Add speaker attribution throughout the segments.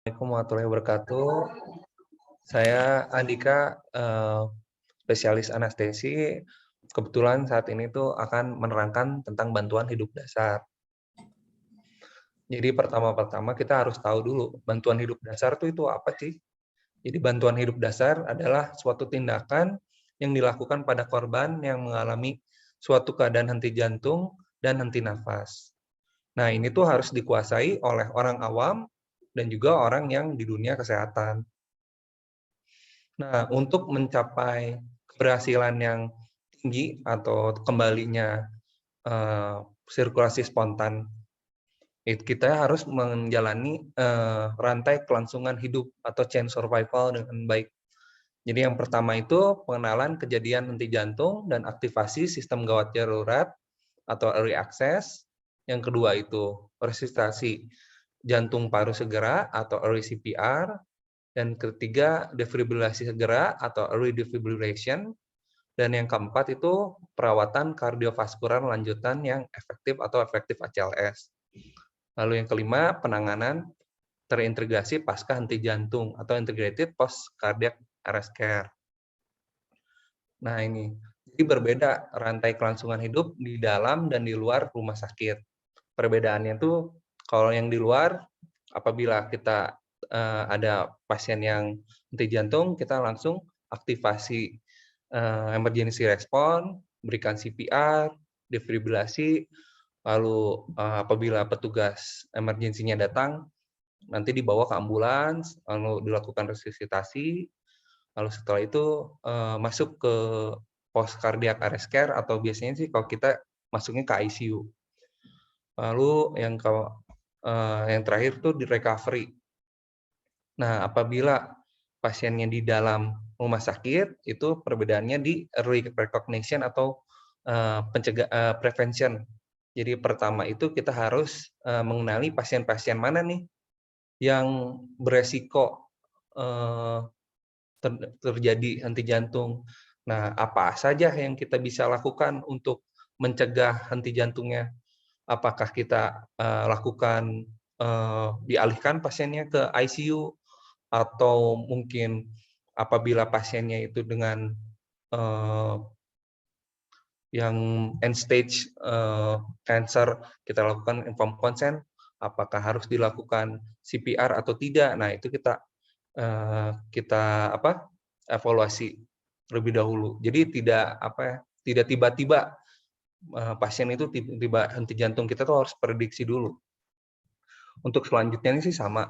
Speaker 1: Assalamualaikum warahmatullahi wabarakatuh. Saya Andika, spesialis anestesi. Kebetulan saat ini tuh akan menerangkan tentang bantuan hidup dasar. Jadi pertama-tama kita harus tahu dulu bantuan hidup dasar tuh itu apa sih? Jadi bantuan hidup dasar adalah suatu tindakan yang dilakukan pada korban yang mengalami suatu keadaan henti jantung dan henti nafas. Nah, ini tuh harus dikuasai oleh orang awam dan juga orang yang di dunia kesehatan. Nah, untuk mencapai keberhasilan yang tinggi atau kembalinya sirkulasi spontan, kita harus menjalani rantai kelangsungan hidup atau chain survival dengan baik. Jadi yang pertama itu pengenalan kejadian henti jantung dan aktivasi sistem gawat darurat atau early access. Yang kedua itu resusitasi jantung paru segera atau early CPR. Dan ketiga, defibrilasi segera atau early defibrillation. Dan yang keempat itu perawatan kardiovaskular lanjutan yang efektif atau efektif ACLS. Lalu yang kelima, penanganan terintegrasi pasca henti jantung atau integrated post cardiac arrest care. Nah ini, jadi berbeda rantai kelangsungan hidup di dalam dan di luar rumah sakit. Perbedaannya tuh kalau yang di luar, apabila kita ada pasien yang henti jantung, kita langsung aktivasi emergency response, berikan CPR, defibrilasi, lalu apabila petugas emergensinya datang, nanti dibawa ke ambulans, lalu dilakukan resusitasi, lalu setelah itu masuk ke post cardiac arrest care atau biasanya sih kalau kita masuknya ke ICU. Lalu yang terakhir tuh di recovery. Nah, apabila pasiennya di dalam rumah sakit, itu perbedaannya di early recognition atau prevention. Jadi pertama itu kita harus mengenali pasien-pasien mana nih yang beresiko terjadi henti jantung. Nah, apa saja yang kita bisa lakukan untuk mencegah henti jantungnya? Apakah kita lakukan dialihkan pasiennya ke ICU atau mungkin apabila pasiennya itu dengan yang end stage cancer, kita lakukan informed consent, apakah harus dilakukan CPR atau tidak. Nah, itu kita evaluasi terlebih dahulu. Jadi tidak tiba-tiba pasien itu tiba-tiba henti jantung, kita tuh harus prediksi dulu. Untuk selanjutnya ini sih sama,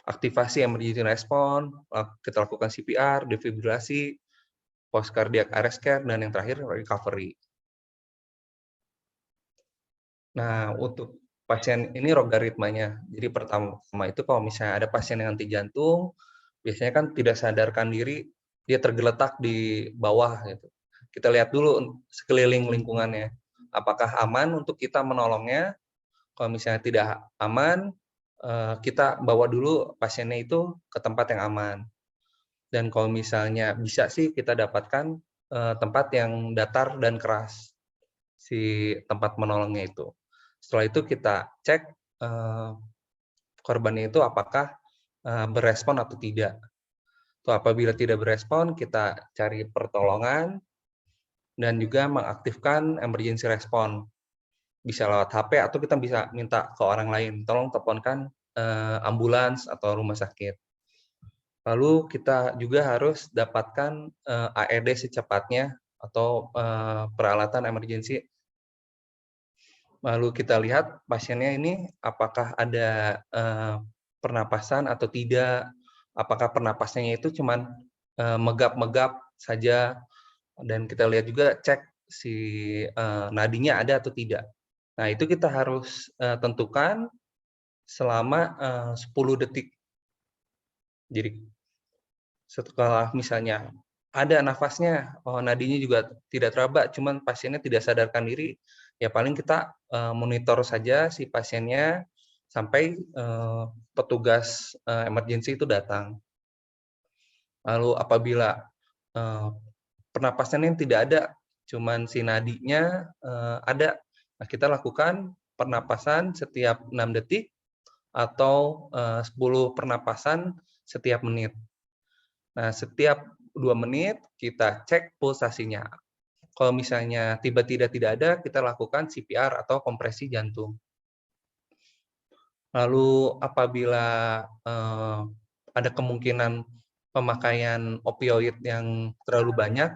Speaker 1: aktivasi emergency response, kita lakukan CPR, defibrilasi, post cardiac arrest care, dan yang terakhir recovery. Nah, untuk pasien ini logaritmanya. Jadi pertama itu kalau misalnya ada pasien yang henti jantung, biasanya kan tidak sadarkan diri, dia tergeletak di bawah gitu. Kita lihat dulu sekeliling lingkungannya. Apakah aman untuk kita menolongnya? Kalau misalnya tidak aman, kita bawa dulu pasiennya itu ke tempat yang aman. Dan kalau misalnya bisa sih kita dapatkan tempat yang datar dan keras, si tempat menolongnya itu. Setelah itu kita cek korbannya itu apakah berespon atau tidak. Apabila tidak berespon, kita cari pertolongan dan juga mengaktifkan emergency response. Bisa lewat HP atau kita bisa minta ke orang lain, tolong teleponkan ambulans atau rumah sakit. Lalu kita juga harus dapatkan AED secepatnya atau peralatan emergency. Lalu kita lihat pasiennya ini apakah ada pernapasan atau tidak, apakah pernapasannya itu cuman megap-megap saja, dan kita lihat juga cek si nadinya ada atau tidak. Nah, itu kita harus tentukan selama 10 detik. Jadi setelah misalnya ada nafasnya, nadinya juga tidak teraba, cuman pasiennya tidak sadarkan diri, ya paling kita monitor saja si pasiennya sampai petugas emergency itu datang. Lalu apabila pernapasannya tidak ada, cuman si nadinya ada, nah kita lakukan pernapasan setiap 6 detik atau 10 pernapasan setiap menit. Nah, setiap 2 menit kita cek pulsasinya. Kalau misalnya tiba-tiba tidak ada, kita lakukan CPR atau kompresi jantung. Lalu apabila ada kemungkinan pemakaian opioid yang terlalu banyak,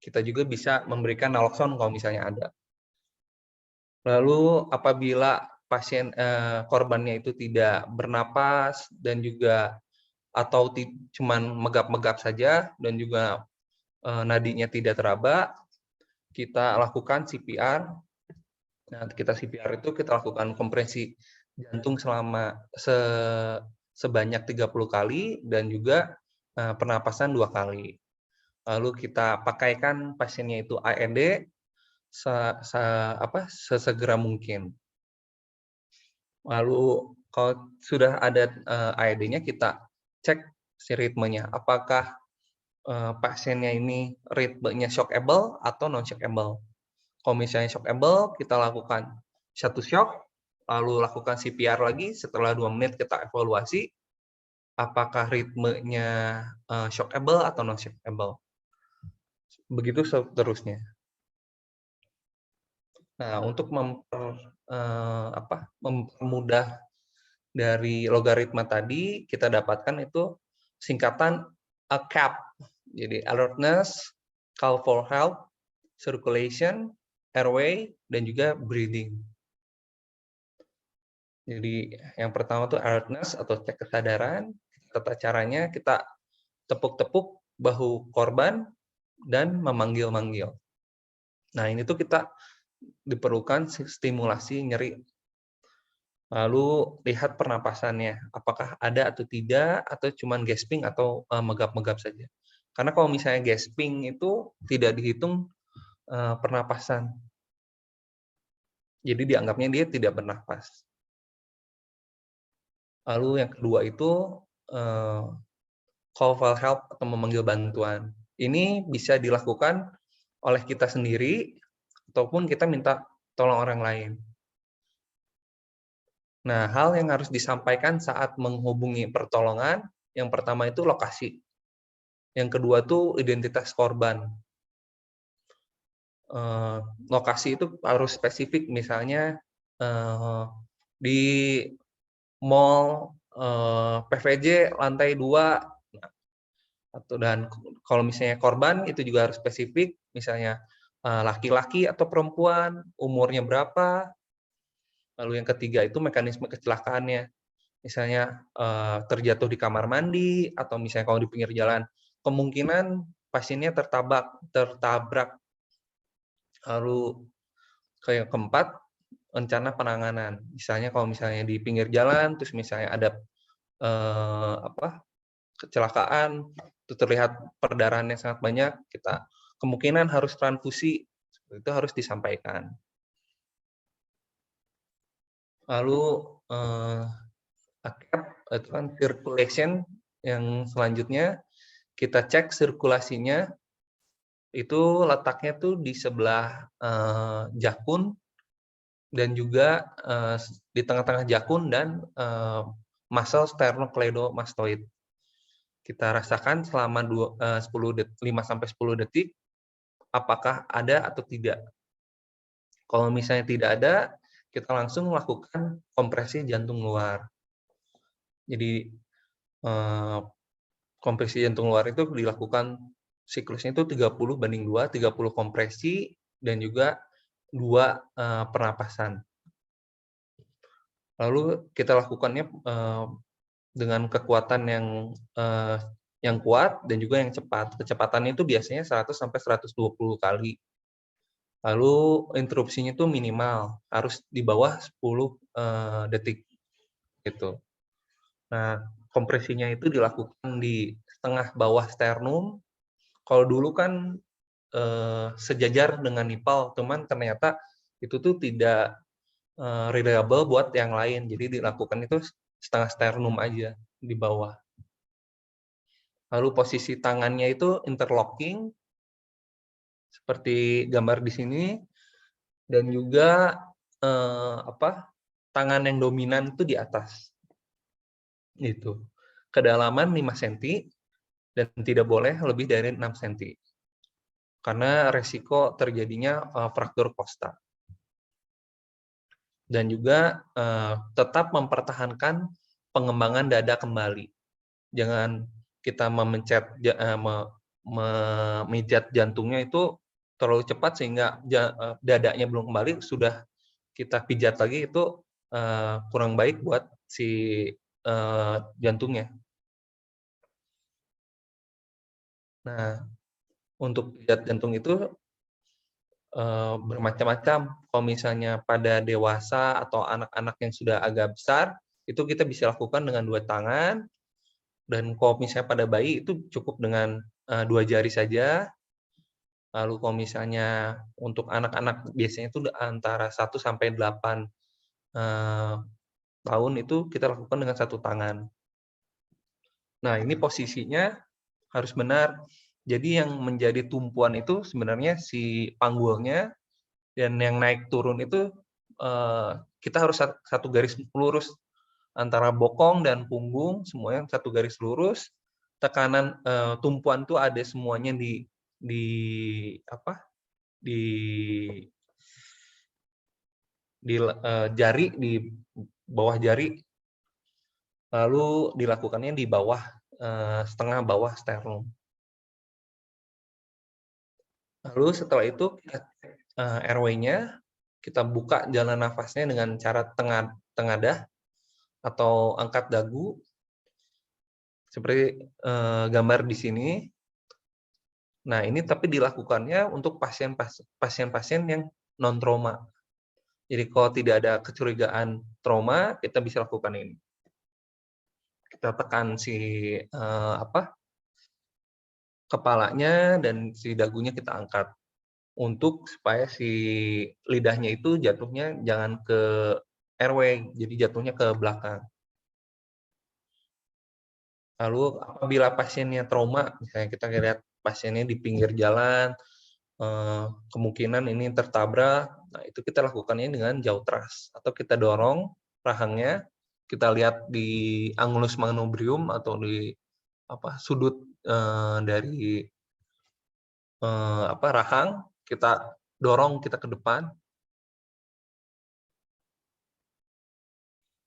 Speaker 1: kita juga bisa memberikan naloxone kalau misalnya ada. Lalu apabila korbannya itu tidak bernapas dan juga atau cuman megap-megap saja dan juga nadinya tidak teraba, kita lakukan CPR. Nah, kita CPR itu kita lakukan kompresi jantung selama sebanyak 30 kali dan juga pernapasan 2 kali. Lalu kita pakaikan pasiennya itu AED sesegera mungkin. Lalu kalau sudah ada AED-nya, kita cek si ritmenya. Apakah pasiennya ini ritmenya shockable atau non-shockable. Kalau misalnya shockable, kita lakukan 1 shock, lalu lakukan CPR lagi, setelah 2 menit kita evaluasi, apakah ritmenya shockable atau non-shockable. Begitu seterusnya. Nah, untuk mempermudah dari logaritma tadi, kita dapatkan itu singkatan ACAP. Jadi alertness, call for help, circulation, airway, dan juga breathing. Jadi yang pertama tuh alertness atau cek kesadaran. Tata caranya kita tepuk-tepuk bahu korban dan memanggil-manggil. Nah, ini tuh kita diperlukan stimulasi nyeri. Lalu lihat pernapasannya, apakah ada atau tidak, atau cuman gasping atau megap-megap saja. Karena kalau misalnya gasping itu tidak dihitung pernapasan. Jadi dianggapnya dia tidak bernafas. Lalu yang kedua itu call for help atau memanggil bantuan. Ini bisa dilakukan oleh kita sendiri ataupun kita minta tolong orang lain. Nah, hal yang harus disampaikan saat menghubungi pertolongan, yang pertama itu lokasi. Yang kedua itu identitas korban. Lokasi itu harus spesifik, misalnya di mall PVJ lantai 2, dan kalau misalnya korban itu juga harus spesifik, misalnya laki-laki atau perempuan, umurnya berapa. Lalu yang ketiga itu mekanisme kecelakaannya, misalnya terjatuh di kamar mandi, atau misalnya kalau di pinggir jalan, kemungkinan pasiennya tertabrak. Lalu yang keempat, rencana penanganan. Misalnya kalau misalnya di pinggir jalan, terus misalnya ada kecelakaan, itu terlihat perdarahan yang sangat banyak, kita kemungkinan harus transfusi, itu harus disampaikan. Lalu itu kan circulation, yang selanjutnya kita cek sirkulasinya, itu letaknya tuh di sebelah jakun dan juga di tengah-tengah jakun dan muscle sternocleidomastoid. Kita rasakan selama 5-10 detik apakah ada atau tidak. Kalau misalnya tidak ada, kita langsung melakukan kompresi jantung luar. Jadi kompresi jantung luar itu dilakukan siklusnya itu 30/2, 30 kompresi dan juga 2 pernapasan. Lalu kita lakukannya dengan kekuatan yang kuat dan juga yang cepat. Kecepatannya itu biasanya 100-120 kali. Lalu interupsinya itu minimal, harus di bawah 10 detik. Gitu. Nah, kompresinya itu dilakukan di tengah bawah sternum. Kalau dulu kan sejajar dengan nipal, cuman ternyata itu tuh tidak reliable buat yang lain. Jadi dilakukan itu setengah sternum aja di bawah. Lalu posisi tangannya itu interlocking seperti gambar di sini, dan juga tangan yang dominan itu di atas. Gitu. Kedalaman 5 cm dan tidak boleh lebih dari 6 cm. Karena resiko terjadinya fraktur kosta. Dan juga tetap mempertahankan pengembangan dada kembali. Jangan kita memijat jantungnya itu terlalu cepat sehingga dadanya belum kembali, sudah kita pijat lagi, itu kurang baik buat si jantungnya. Nah, untuk pijat jantung itu bermacam-macam. Kalau misalnya pada dewasa atau anak-anak yang sudah agak besar, itu kita bisa lakukan dengan 2 tangan. Dan kalau misalnya pada bayi itu cukup dengan 2 jari saja. Lalu kalau misalnya untuk anak-anak biasanya itu antara 1 sampai 8 tahun itu kita lakukan dengan 1 tangan. Nah, ini posisinya harus benar. Jadi yang menjadi tumpuan itu sebenarnya si panggulnya, dan yang naik turun itu kita harus satu garis lurus antara bokong dan punggung, semuanya satu garis lurus. Tekanan tumpuan itu ada semuanya di apa? Di jari, di bawah jari. Lalu dilakukannya di bawah setengah bawah sternum. Lalu setelah itu kita airway-nya, kita buka jalan nafasnya dengan cara tengadah atau angkat dagu, seperti gambar di sini. Nah, ini tapi dilakukannya untuk pasien-pasien yang non-trauma. Jadi kalau tidak ada kecurigaan trauma, kita bisa lakukan ini. Kita tekan si kepalanya dan si dagunya kita angkat untuk supaya si lidahnya itu jatuhnya jangan ke airway, jadi jatuhnya ke belakang. Lalu apabila pasiennya trauma, misalnya kita lihat pasiennya di pinggir jalan, kemungkinan ini tertabrak, nah itu kita lakukannya dengan jaw thrust, atau kita dorong rahangnya, kita lihat di angulus manubrium atau di sudut dari rahang, kita dorong kita ke depan.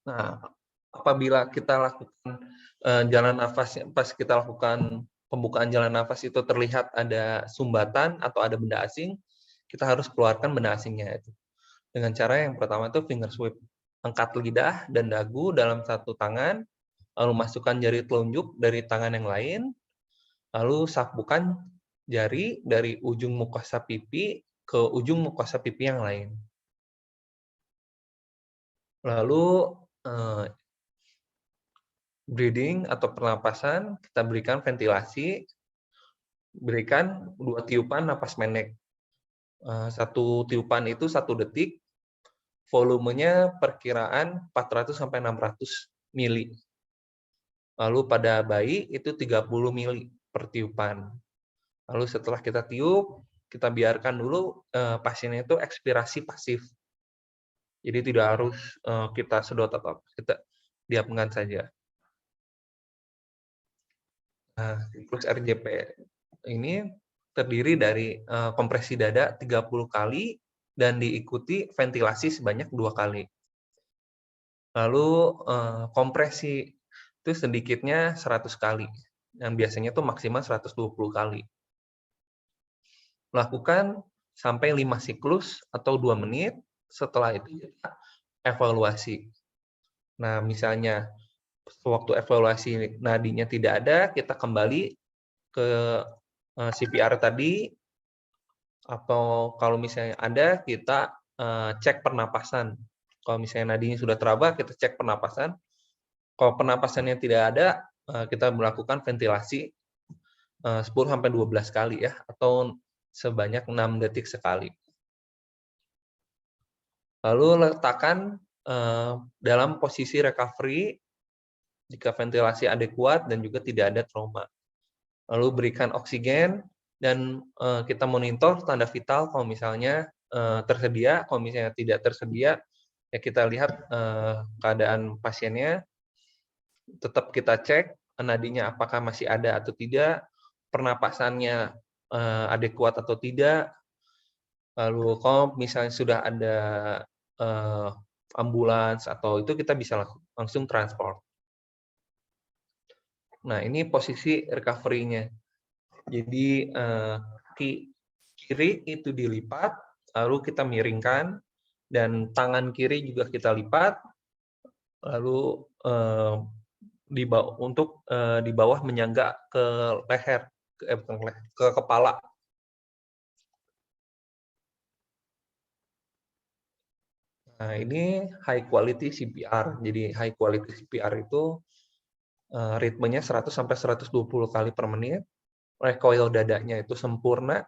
Speaker 1: Nah, apabila kita lakukan jalan nafas, pas kita lakukan pembukaan jalan nafas itu terlihat ada sumbatan atau ada benda asing, kita harus keluarkan benda asingnya itu. Dengan cara yang pertama itu finger sweep. Angkat lidah dan dagu dalam satu tangan, lalu masukkan jari telunjuk dari tangan yang lain, lalu sapukan jari dari ujung mukosa pipi ke ujung mukosa pipi yang lain. Lalu breathing atau pernapasan, kita berikan ventilasi, berikan 2 tiupan napas pendek. 1 tiupan itu 1 detik, volumenya perkiraan 400 sampai 600 mili. Lalu pada bayi itu 30 mili per tiupan. Lalu setelah kita tiup, kita biarkan dulu pasiennya itu ekspirasi pasif. Jadi tidak harus kita sedot atau kita diamkan saja. Nah, siklus RJP ini terdiri dari kompresi dada 30 kali dan diikuti ventilasi sebanyak 2 kali. Lalu kompresi itu sedikitnya 100 kali, dan biasanya itu maksimal 120 kali. Lakukan sampai 5 siklus atau 2 menit, setelah itu kita evaluasi. Nah, misalnya waktu evaluasi nadinya tidak ada, kita kembali ke CPR tadi, atau kalau misalnya ada, kita cek pernapasan. Kalau misalnya nadinya sudah teraba, kita cek pernapasan. Kalau pernapasannya tidak ada, kita melakukan ventilasi 10-12 kali ya, atau sebanyak 6 detik sekali. Lalu letakkan dalam posisi recovery jika ventilasi adekuat dan juga tidak ada trauma. Lalu berikan oksigen dan kita monitor tanda vital kalau misalnya tersedia, kalau misalnya tidak tersedia Ya kita lihat keadaan pasiennya, tetap kita cek nadinya apakah masih ada atau tidak, pernapasannya adekuat atau tidak. Lalu kalau misalnya sudah ada ambulans atau itu kita bisa langsung transport. Nah, ini posisi recovery-nya. Jadi kiri itu dilipat, lalu kita miringkan, dan tangan kiri juga kita lipat, lalu di bawah menyangga ke leher, ke kepala. Nah, ini high quality CPR. Jadi high quality CPR itu ritmenya 100 sampai 120 kali per menit. Recoil dadanya itu sempurna.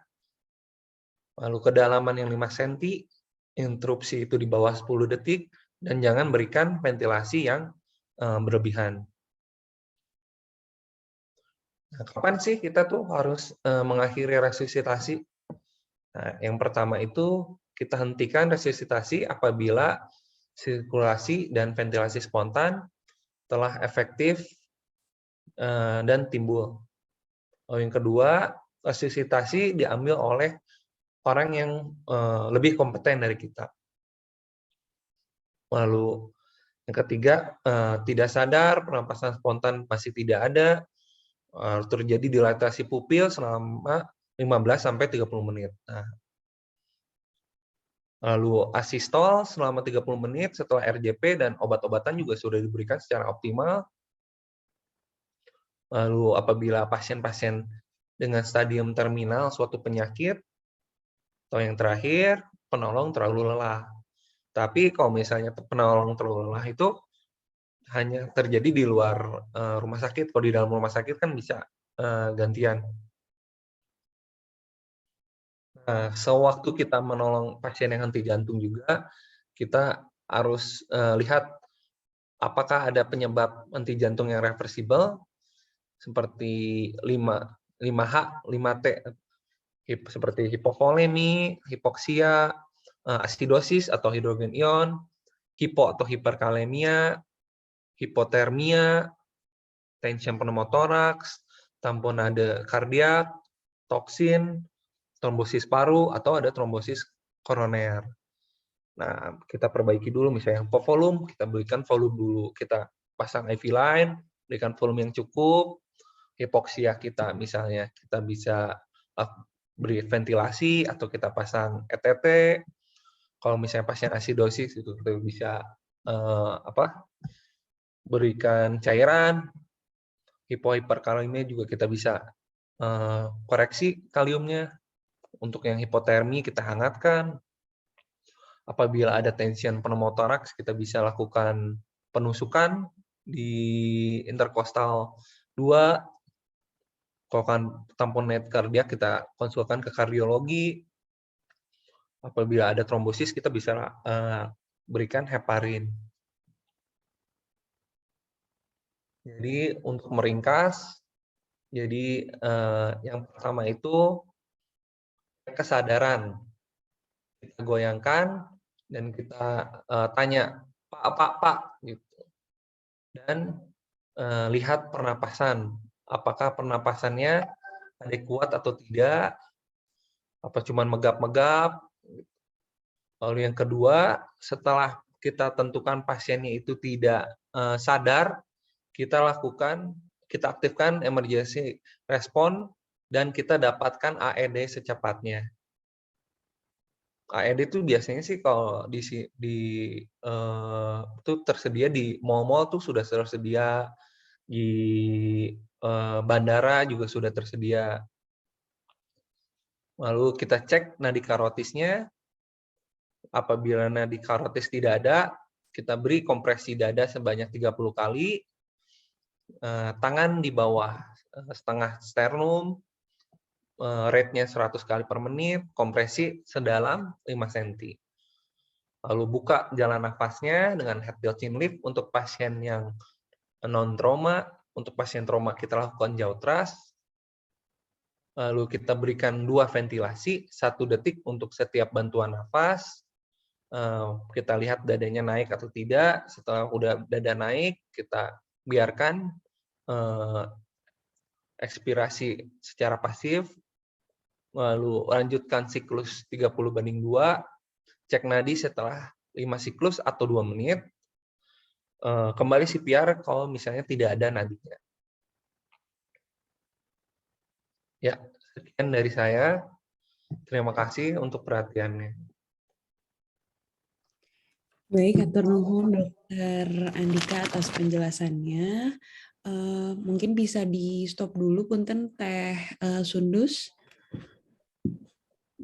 Speaker 1: Lalu kedalaman yang 5 cm, interupsi itu di bawah 10 detik, dan jangan berikan ventilasi yang berlebihan. Nah, kapan sih kita tuh harus mengakhiri resusitasi? Nah, yang pertama itu kita hentikan resusitasi apabila sirkulasi dan ventilasi spontan telah efektif dan timbul. Lalu yang kedua, resusitasi diambil oleh orang yang lebih kompeten dari kita. Lalu yang ketiga, tidak sadar, pernapasan spontan masih tidak ada, terjadi dilatasi pupil selama 15-30 menit. Nah, lalu asistol selama 30 menit setelah RJP dan obat-obatan juga sudah diberikan secara optimal. Lalu apabila pasien-pasien dengan stadium terminal suatu penyakit, atau yang terakhir, penolong terlalu lelah. Tapi kalau misalnya penolong terlalu lelah itu hanya terjadi di luar rumah sakit. Kalau di dalam rumah sakit kan bisa gantian. Nah, sewaktu kita menolong pasien yang henti jantung juga, kita harus lihat apakah ada penyebab henti jantung yang reversibel, seperti 5H, 5T, seperti hipovolemi, hipoksia, asidosis atau hidrogen ion, hipo atau hiperkalemia, hipotermia, tension pneumotoraks, tamponade kardiak, toksin, trombosis paru, atau ada trombosis koroner. Nah, kita perbaiki dulu, misalnya volume, kita berikan volume dulu. Kita pasang IV line, berikan volume yang cukup. Hipoksia kita, misalnya, kita bisa beri ventilasi, atau kita pasang ETT. Kalau misalnya pasien asidosis, itu kita bisa berikan cairan. Hiperkalemia juga kita bisa koreksi kaliumnya. Untuk yang hipotermi kita hangatkan. Apabila ada tension pneumotoraks, kita bisa lakukan penusukan di interkostal 2. Kalau kan tamponade kardiak, kita konsulkan ke kardiologi. Apabila ada trombosis, kita bisa berikan heparin. Jadi untuk meringkas, jadi yang pertama itu kesadaran. Kita goyangkan dan kita tanya, Pak, gitu. Dan lihat pernapasan, apakah pernapasannya adekuat atau tidak, apa cuma megap-megap. Lalu yang kedua, setelah kita tentukan pasiennya itu tidak sadar, kita aktifkan emergency response dan kita dapatkan AED secepatnya. AED itu biasanya sih kalau itu tersedia di mall-mall tuh sudah tersedia, di bandara juga sudah tersedia. Lalu kita cek nadi karotisnya. Apabila nadi karotis tidak ada, kita beri kompresi dada sebanyak 30 kali. Tangan di bawah setengah sternum, rate-nya 100 kali per menit, kompresi sedalam 5 cm. Lalu buka jalan nafasnya dengan head till chin lift untuk pasien yang non-trauma. Untuk pasien trauma kita lakukan jaw thrust. Lalu kita berikan 2 ventilasi, 1 detik untuk setiap bantuan nafas. kita lihat dadanya naik atau tidak. Setelah udah dada naik, kita biarkan ekspirasi secara pasif, lalu lanjutkan siklus 30/2, cek nadi setelah 5 siklus atau 2 menit, kembali CPR kalau misalnya tidak ada nadinya. Ya, sekian dari saya. Terima kasih untuk perhatiannya.
Speaker 2: Baik, atur nuhun Dokter Andika atas penjelasannya. Mungkin bisa di stop dulu punten Teh Sundus.